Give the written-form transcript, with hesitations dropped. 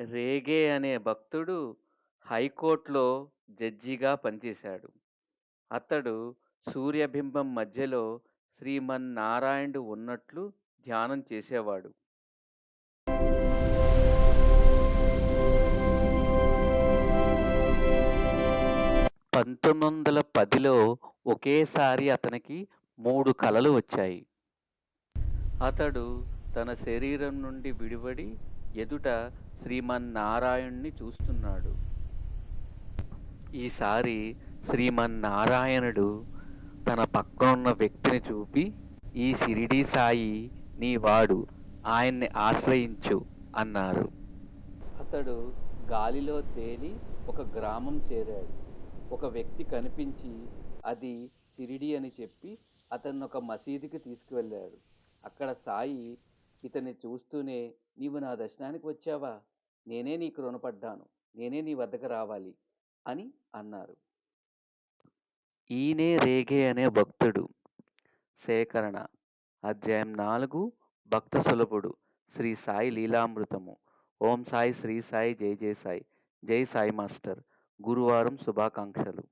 రేగే అనే భక్తుడు హైకోర్టులో జడ్జిగా పనిచేశాడు. అతడు సూర్యబింబం మధ్యలో శ్రీమన్నారాయణుడు ఉన్నట్లు ధ్యానం చేసేవాడు. 1910లో ఒకేసారి అతనికి 3 కలలు వచ్చాయి. అతడు తన శరీరం నుండి విడివడి ఎదుట శ్రీమన్నారాయణుణ్ణి చూస్తున్నాడు. ఈసారి శ్రీమన్నారాయణుడు తన పక్కనున్న వ్యక్తిని చూపి, "ఈ షిరిడీ సాయి నీ వాడు, ఆయన్ని ఆశ్రయించు" అన్నారు. అతడు గాలిలో తేలి ఒక గ్రామం చేరాడు. ఒక వ్యక్తి కనిపించి అది షిరిడీ అని చెప్పి అతన్ని ఒక మసీదుకి తీసుకువెళ్ళాడు. అక్కడ సాయి ఇతన్ని చూస్తూనే, "నీవు నా దర్శనానికి వచ్చావా? నేనే నీకు రుణపడ్డాను. నేనే నీ వద్దకు రావాలి" అని అన్నారు. ఈయనే రేగే అనే భక్తుడు. సేకరణ అధ్యాయం 4 భక్త సులభుడు శ్రీ సాయి లీలామృతము. ఓం సాయి శ్రీ సాయి జై జై సాయి. జై సాయి మాస్టర్. గురువారం శుభాకాంక్షలు.